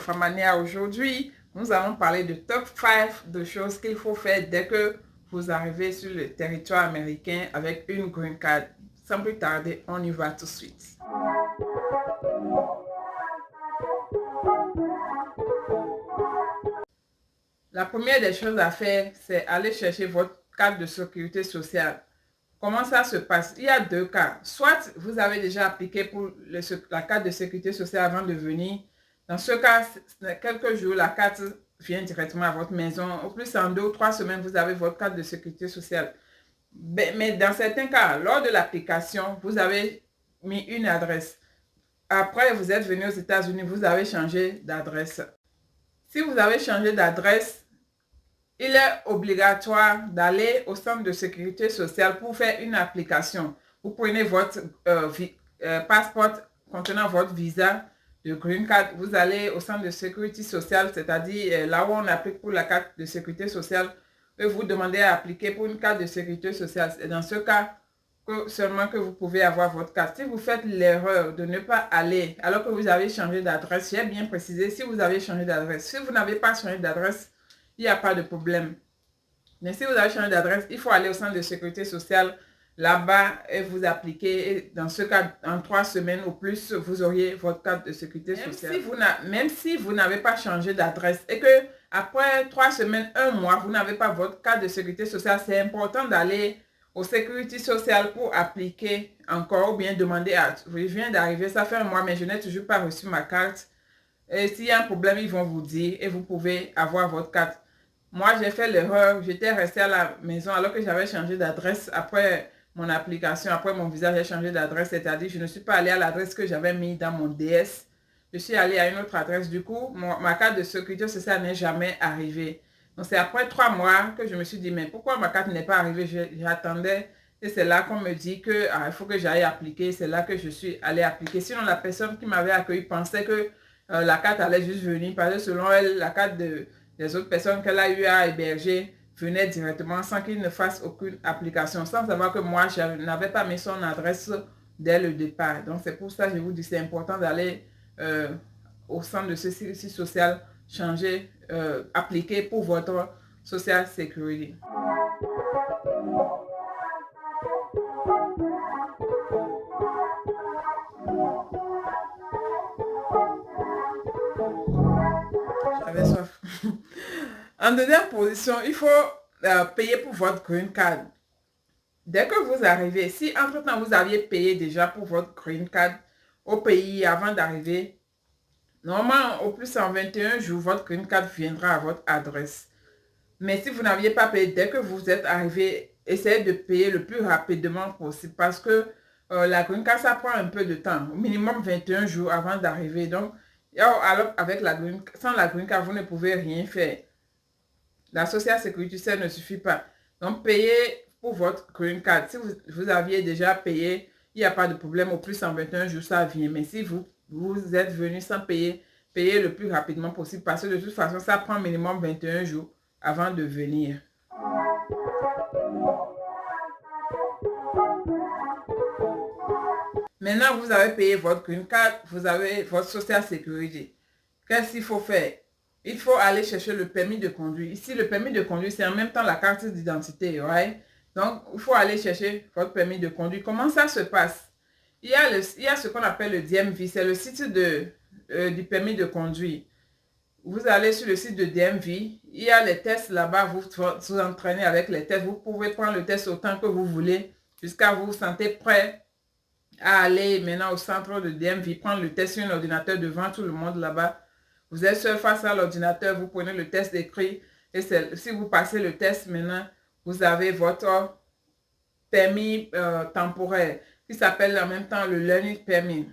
Infamania. Aujourd'hui, nous allons parler de top 5 de choses qu'il faut faire dès que vous arrivez sur le territoire américain avec une green card. Sans plus tarder, on y va tout de suite. La première des choses à faire, c'est aller chercher votre carte de sécurité sociale. Comment ça se passe? Il y a deux cas. Soit vous avez déjà appliqué pour la carte de sécurité sociale avant de venir. Dans ce cas, quelques jours, la carte vient directement à votre maison. Au plus, en 2 ou 3 semaines, vous avez votre carte de sécurité sociale. Mais dans certains cas, lors de l'application, vous avez mis une adresse. Après, vous êtes venu aux États-Unis, vous avez changé d'adresse. Si vous avez changé d'adresse, il est obligatoire d'aller au centre de sécurité sociale pour faire une application. Vous prenez votre passeport contenant votre visa de Green Card. Vous allez au centre de sécurité sociale, c'est-à-dire là où on applique pour la carte de sécurité sociale, et vous demandez à appliquer pour une carte de sécurité sociale. C'est dans ce cas seulement que vous pouvez avoir votre carte. Si vous faites l'erreur de ne pas aller alors que vous avez changé d'adresse, j'ai bien précisé si vous avez changé d'adresse. Si vous n'avez pas changé d'adresse, il n'y a pas de problème. Mais si vous avez changé d'adresse, il faut aller au centre de sécurité sociale là-bas et vous appliquer. Et dans ce cas, en 3 semaines ou plus, vous auriez votre carte de sécurité sociale. Même si vous n'avez pas changé d'adresse et que après 3 semaines, 1 mois, vous n'avez pas votre carte de sécurité sociale, c'est important d'aller au sécurité sociale pour appliquer encore ou bien demander à... Je viens d'arriver, ça fait un mois, mais je n'ai toujours pas reçu ma carte. Et s'il y a un problème, ils vont vous dire et vous pouvez avoir votre carte. Moi, j'ai fait l'erreur, j'étais restée à la maison alors que j'avais changé d'adresse après mon application, après mon visa, j'ai changé d'adresse, c'est-à-dire je ne suis pas allée à l'adresse que j'avais mis dans mon DS. Je suis allée à une autre adresse. Du coup, ma carte de sécurité sociale n'est jamais arrivée. Donc, c'est après 3 mois que je me suis dit, mais pourquoi ma carte n'est pas arrivée? J'attendais et c'est là qu'on me dit que il faut que j'aille appliquer. C'est là que je suis allée appliquer. Sinon, la personne qui m'avait accueilli pensait que la carte allait juste venir parce que selon elle, la carte des autres personnes qu'elle a eu à héberger venait directement sans qu'il ne fasse aucune application, sans savoir que moi, je n'avais pas mis son adresse dès le départ. Donc, c'est pour ça que je vous dis, c'est important d'aller au centre de sécurité sociale, changer, appliquer pour votre social security. J'avais soif. En deuxième position, il faut payer pour votre green card. Dès que vous arrivez, si entre-temps vous aviez payé déjà pour votre green card au pays avant d'arriver, normalement au plus en 21 jours, votre green card viendra à votre adresse. Mais si vous n'aviez pas payé, dès que vous êtes arrivé, essayez de payer le plus rapidement possible parce que la green card, ça prend un peu de temps, au minimum 21 jours avant d'arriver. Donc, alors avec sans la green card, vous ne pouvez rien faire. La social sécurité sociale ne suffit pas. Donc, payez pour votre green card. Si vous aviez déjà payé, il n'y a pas de problème. Au plus en 21 jours, ça vient. Mais si vous êtes venu sans payer, payez le plus rapidement possible parce que de toute façon, ça prend minimum 21 jours avant de venir. Maintenant, vous avez payé votre green card, vous avez votre social sécurité. Qu'est-ce qu'il faut faire? Il faut aller chercher le permis de conduire. Ici, le permis de conduire, c'est en même temps la carte d'identité, right? Donc, il faut aller chercher votre permis de conduire. Comment ça se passe? Il y a ce qu'on appelle le DMV, c'est le site du permis de conduire. Vous allez sur le site de DMV, il y a les tests là-bas, vous entraînez avec les tests. Vous pouvez prendre le test autant que vous voulez, jusqu'à vous sentez prêt à aller maintenant au centre de DMV, prendre le test sur un ordinateur devant tout le monde là-bas. Vous êtes seul face à l'ordinateur, vous prenez le test écrit et si vous passez le test maintenant, vous avez votre permis temporaire qui s'appelle en même temps le Learning Permit.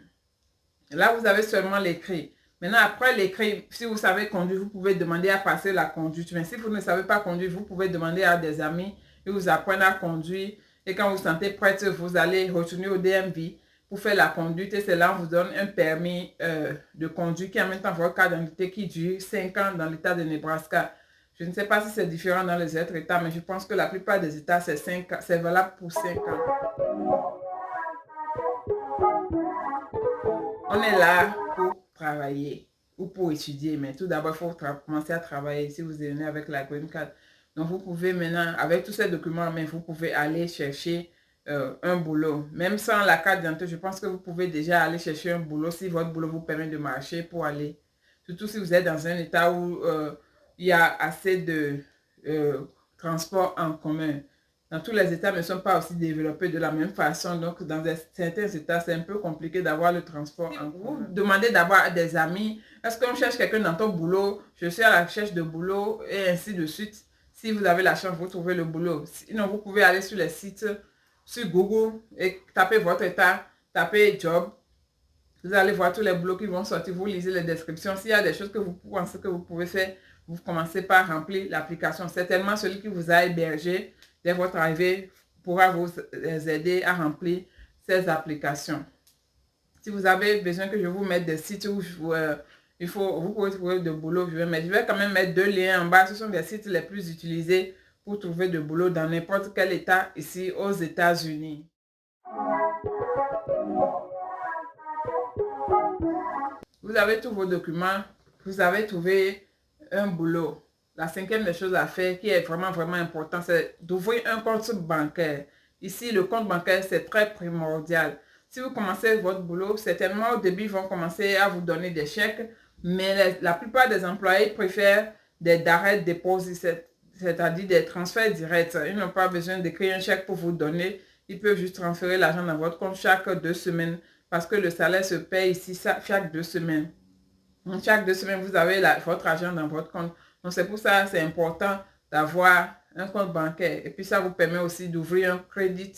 Là, vous avez seulement l'écrit. Maintenant, après l'écrit, si vous savez conduire, vous pouvez demander à passer la conduite. Mais si vous ne savez pas conduire, vous pouvez demander à des amis qui vous apprennent à conduire. Et quand vous vous sentez prête, vous allez retourner au DMV pour faire la conduite. Et c'est là qu'on vous donne un permis de conduire qui est en même temps votre carte d'identité qui dure 5 ans dans l'état de Nebraska. Je ne sais pas si c'est différent dans les autres états, mais je pense que la plupart des états, c'est valable pour 5 ans. On est là pour travailler. ou pour étudier. Mais tout d'abord, il faut commencer à travailler si vous venez avec la green card. Donc, vous pouvez maintenant, avec tous ces documents, mais vous pouvez aller chercher un boulot. Même sans la carte d'identité, je pense que vous pouvez déjà aller chercher un boulot si votre boulot vous permet de marcher pour aller. Surtout si vous êtes dans un état où il y a assez de transport en commun. Dans tous les états ne sont pas aussi développés de la même façon. Donc, dans certains états, c'est un peu compliqué d'avoir le transport en commun. Vous demandez d'avoir des amis. Est-ce qu'on cherche quelqu'un dans ton boulot? Je suis à la recherche de boulot et ainsi de suite. Si vous avez la chance, vous trouvez le boulot. Sinon, vous pouvez aller sur les sites, sur Google et taper votre état, taper job. Vous allez voir tous les boulots qui vont sortir. Vous lisez les descriptions. S'il y a des choses que vous pensez que vous pouvez faire, vous commencez par remplir l'application. Certainement, celui qui vous a hébergé dès votre arrivée pourra vous aider à remplir ces applications. Si vous avez besoin que je vous mette des sites où vous pouvez trouver de boulot, je vais quand même mettre 2 liens en bas. Ce sont des sites les plus utilisés pour trouver de boulot dans n'importe quel état ici aux États-Unis. Vous avez tous vos documents, vous avez trouvé un boulot. La 5e des choses à faire qui est vraiment important, c'est d'ouvrir un compte bancaire. Ici, le compte bancaire, c'est très primordial. Si vous commencez votre boulot, certainement au début, ils vont commencer à vous donner des chèques, mais la plupart des employés préfèrent des direct deposits, c'est-à-dire des transferts directs. Ils n'ont pas besoin d'écrire un chèque pour vous donner. Ils peuvent juste transférer l'argent dans votre compte chaque 2 semaines parce que le salaire se paye ici chaque 2 semaines. Donc, chaque 2 semaines, vous avez votre argent dans votre compte. Donc, c'est pour ça que c'est important d'avoir un compte bancaire. Et puis, ça vous permet aussi d'ouvrir un credit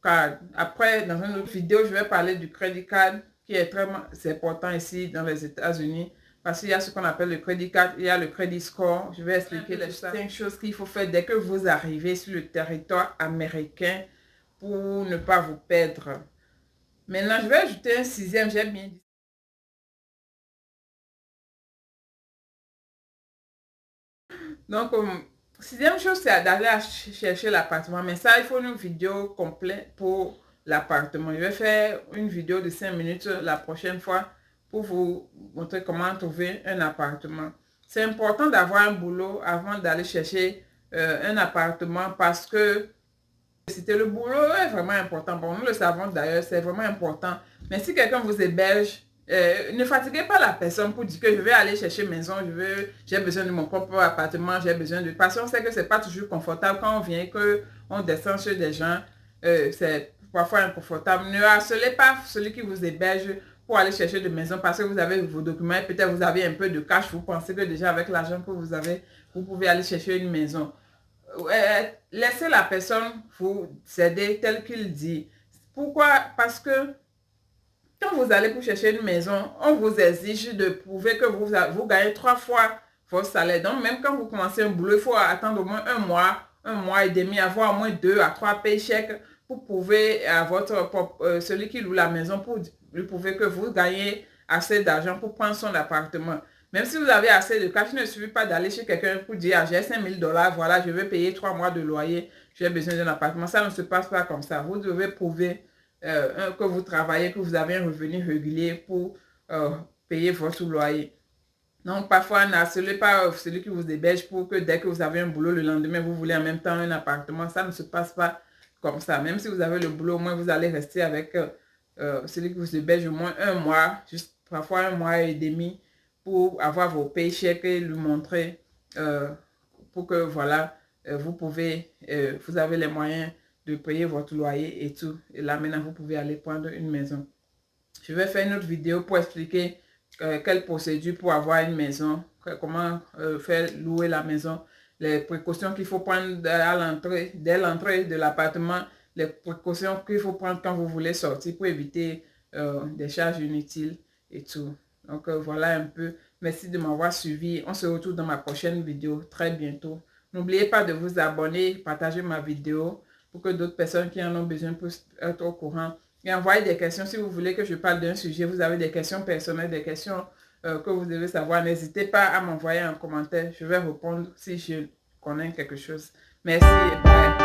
card. Après, dans une autre vidéo, je vais parler du credit card qui est très important ici dans les États-Unis. Parce qu'il y a ce qu'on appelle le credit card, il y a le credit score. Je vais expliquer les 5 choses qu'il faut faire dès que vous arrivez sur le territoire américain pour ne pas vous perdre. Maintenant, je vais ajouter un 6e, j'ai bien dit. Donc, 6e chose, c'est d'aller chercher l'appartement. Mais ça, il faut une vidéo complète pour l'appartement. Je vais faire une vidéo de 5 minutes la prochaine fois pour vous montrer comment trouver un appartement. C'est important d'avoir un boulot avant d'aller chercher un appartement parce que c'était le boulot est vraiment important. Bon, nous le savons d'ailleurs, c'est vraiment important. Mais si quelqu'un vous héberge, ne fatiguez pas la personne pour dire que je vais aller chercher maison, j'ai besoin de mon propre appartement, j'ai besoin de... Parce qu'on sait que c'est pas toujours confortable quand on vient, qu'on descend chez des gens, c'est parfois inconfortable. Ne harcelez pas celui qui vous héberge pour aller chercher de maison parce que vous avez vos documents et peut-être vous avez un peu de cash, vous pensez que déjà avec l'argent que vous avez, vous pouvez aller chercher une maison. Laissez la personne vous aider tel qu'il dit. Pourquoi? Parce que quand vous allez pour chercher une maison, on vous exige de prouver que vous gagnez 3 fois votre salaire. Donc, même quand vous commencez un boulot, il faut attendre au moins un mois et demi, avoir au moins 2 à 3 paychecks pour prouver à celui qui loue la maison, pour lui prouver que vous gagnez assez d'argent pour prendre son appartement. Même si vous avez assez de cash, il ne suffit pas d'aller chez quelqu'un pour dire ah, j'ai 5 000 $, voilà, je vais payer 3 mois de loyer, j'ai besoin d'un appartement. Ça ne se passe pas comme ça. Vous devez prouver que vous travaillez, que vous avez un revenu régulier pour payer votre loyer. Donc, parfois, n'harcelez pas celui qui vous héberge pour que dès que vous avez un boulot, le lendemain, vous voulez en même temps un appartement. Ça ne se passe pas comme ça. Même si vous avez le boulot, au moins, vous allez rester avec celui qui vous héberge au moins un mois, juste parfois un mois et demi, pour avoir vos paychecks et lui montrer pour que, voilà, vous avez les moyens de payer votre loyer et tout. Et là, maintenant, vous pouvez aller prendre une maison. Je vais faire une autre vidéo pour expliquer quelle procédure pour avoir une maison, comment faire louer la maison, les précautions qu'il faut prendre dès l'entrée de l'appartement, les précautions qu'il faut prendre quand vous voulez sortir pour éviter des charges inutiles et tout. Donc voilà un peu. Merci de m'avoir suivi. On se retrouve dans ma prochaine vidéo très bientôt. N'oubliez pas de vous abonner, partager ma vidéo pour que d'autres personnes qui en ont besoin puissent être au courant. Et envoyez des questions si vous voulez que je parle d'un sujet. Vous avez des questions personnelles, des questions que vous devez savoir. N'hésitez pas à m'envoyer un commentaire. Je vais répondre si je connais quelque chose. Merci et bye.